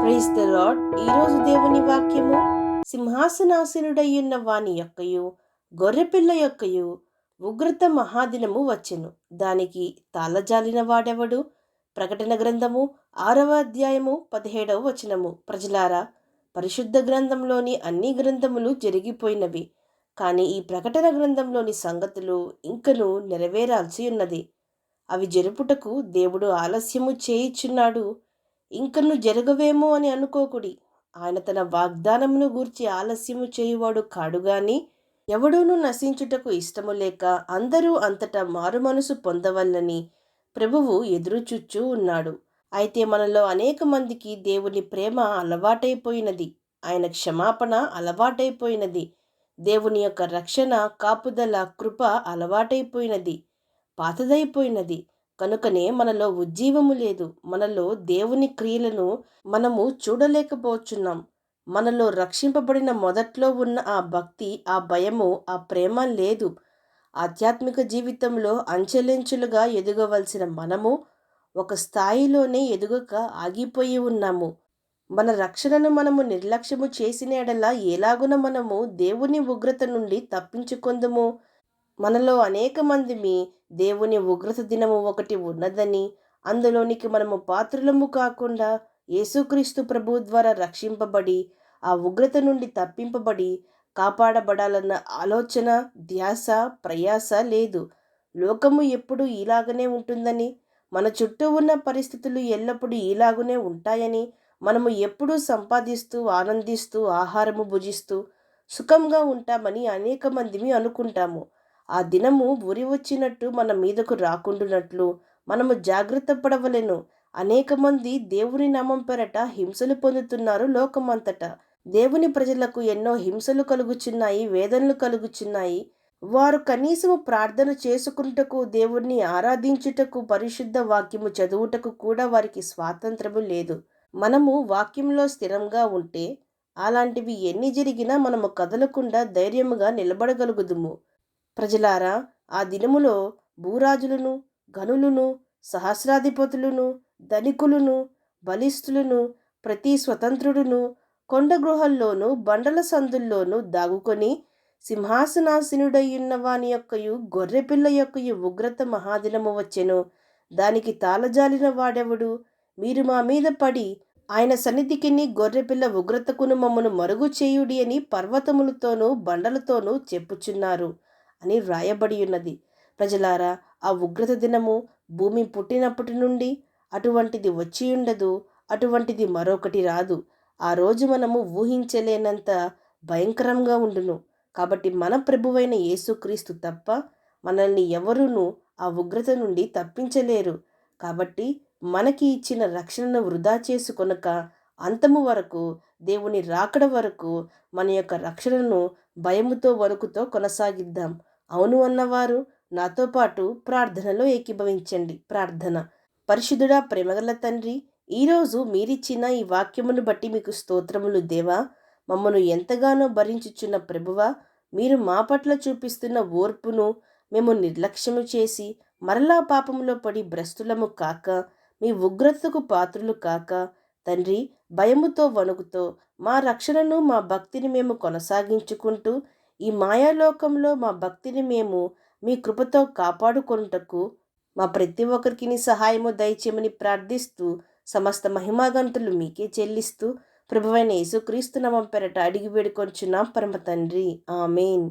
Praise the lord. ఈరోజు దేవుని వాక్యము, సింహాసనాసీనుడయ్యున్న వాని యొక్కయు గొర్రెపిల్ల యొక్కయు ఉగ్రత మహాదినము వచ్చెను, దానికి తాళజాలిన వాడెవడు? ప్రకటన గ్రంథము 6వ అధ్యాయము 17వ వచనము. ప్రజలారా, పరిశుద్ధ గ్రంథంలోని అన్ని గ్రంథములు జరిగిపోయినవి, కానీ ఈ ప్రకటన గ్రంథంలోని సంగతులు ఇంకను నెరవేరాల్సి ఉన్నది. అవి జరుపుటకు దేవుడు ఆలస్యము చేయిచున్నాడు. ఇంకను జరగవేమో అని అనుకోకుడి. ఆయన తన వాగ్దానమును గూర్చి ఆలస్యము చేయువాడు కాడుగాని, ఎవడూను నశించుటకు ఇష్టము లేక అందరూ అంతటా మారు మనసు పొందవల్లని ప్రభువు ఎదురుచూచూ ఉన్నాడు. అయితే మనలో అనేక మందికి దేవుని ప్రేమ అలవాటైపోయినది, ఆయన క్షమాపణ అలవాటైపోయినది, దేవుని యొక్క రక్షణ, కాపుదల, కృప అలవాటైపోయినది, పాతదైపోయినది. కనుకనే మనలో ఉజ్జీవము లేదు. మనలో దేవుని క్రియలను మనము చూడలేకపోతున్నాం. మనలో రక్షింపబడిన మొదట్లో ఉన్న ఆ భక్తి, ఆ భయము, ఆ ప్రేమ లేదు. ఆధ్యాత్మిక జీవితంలో అంచెలంచెలుగా ఎదగవలసిన మనము ఒక స్థాయిలోనే ఎదుగక ఆగిపోయి ఉన్నాము. మన రక్షణను మనము నిర్లక్ష్యము చేసిన ఎడల ఎలాగున మనము దేవుని ఉగ్రత నుండి తప్పించుకొందుము? మనలో అనేక మందిమి దేవుని ఉగ్రత దినము ఒకటి ఉన్నదని, అందులోనికి మనము పాత్రులము కాకుండా యేసుక్రీస్తు ప్రభు ద్వారా రక్షింపబడి ఆ ఉగ్రత నుండి తప్పింపబడి కాపాడబడాలన్న ఆలోచన, ధ్యాస, ప్రయాస లేదు. లోకము ఎప్పుడు ఇలాగనే ఉంటుందని, మన చుట్టూ ఉన్న పరిస్థితులు ఎల్లప్పుడూ ఇలాగనే ఉంటాయని, మనము ఎప్పుడూ సంపాదిస్తూ, ఆనందిస్తూ, ఆహారము భుజిస్తూ సుఖంగా ఉంటామని అనేక మందిమి అనుకుంటాము. ఆ దినము ఉరి వచ్చినట్టు మన మీదకు రాకుండునట్లు మనము జాగ్రత్త పడవలెను. అనేక మంది దేవుని నామం పెరట హింసలు పొందుతున్నారు లోకమంతటా. దేవుని ప్రజలకు ఎన్నో హింసలు కలుగుచున్నాయి, వేదనలు కలుగుచున్నాయి. వారు కనీసము ప్రార్థన చేసుకుంటకు, దేవుణ్ణి ఆరాధించుటకు, పరిశుద్ధ వాక్యము చదువుటకు కూడా వారికి స్వాతంత్రము లేదు. మనము వాక్యంలో స్థిరంగా ఉంటే అలాంటివి ఎన్ని జరిగినా మనము కదలకుండా ధైర్యముగా నిలబడగలుగుదుము. ప్రజలారా, ఆ దినములో భూరాజులను, గనులను, సహస్రాధిపతులను, ధనికులను, బలిష్ఠులను, ప్రతి స్వతంత్రుడును కొండ గృహల్లోనూ బండల సందుల్లోనూ దాగుకొని సింహాసనాసీనుడయ్యున్న వాని యొక్కయు గొర్రెపిల్ల యొక్కయు ఉగ్రత మహాదినము వచ్చెను, దానికి తాళజాలిన వాడెవడు? మీరు మా మీద పడి ఆయన సన్నిధికిని గొర్రెపిల్ల ఉగ్రతకును మమ్మను మరుగు చేయుడి అని పర్వతములతోనూ బండలతోనూ చెప్పుచున్నారు అని వ్రాయబడి ఉన్నది. ప్రజలారా, ఆ ఉగ్రత దినము భూమి పుట్టినప్పటి నుండి అటువంటిది వచ్చి ఉండదు, అటువంటిది మరొకటి రాదు. ఆ రోజు మనము ఊహించలేనంత భయంకరంగా ఉండును. కాబట్టి మన ప్రభువైన యేసుక్రీస్తు తప్ప మనల్ని ఎవరునూ ఆ ఉగ్రత నుండి తప్పించలేరు. కాబట్టి మనకి ఇచ్చిన రక్షణను వృధా చేసుకొనక అంతము వరకు, దేవుని రాకడ వరకు మన యొక్క రక్షణను భయముతో, వణుకుతో కొనసాగిద్దాం. అవును అన్నవారు నాతో పాటు ప్రార్థనలో ఏకీభవించండి. ప్రార్థన. పరిశుద్ధుడా, ప్రేమగల తండ్రి, ఈరోజు మీరిచ్చిన ఈ వాక్యమును బట్టి మీకు స్తోత్రములు దేవా. మమ్మను ఎంతగానో భరించుచున్న ప్రభువా, మీరు మా పట్ల చూపిస్తున్న ఓర్పును మేము నిర్లక్ష్యము చేసి మరలా పాపములో పడి భ్రష్టులము కాక, మీ ఉగ్రతకు పాత్రులు కాక, తండ్రి, భయముతో, వణుకుతో మా రక్షణను, మా భక్తిని మేము కొనసాగించుకుంటూ ఈ మాయాలోకంలో మా భక్తిని మేము మీ కృపతో కాపాడుకొనుటకు మా ప్రతి ఒక్కరికి సహాయము దయచేయమని ప్రార్థిస్తూ, సమస్త మహిమాగంతులు మీకే చెల్లిస్తూ ప్రభువైన యేసుక్రీస్తు నామం పేరట అడిగి వేడుకొంచున్నాం పరమ తండ్రి. ఆమేన్.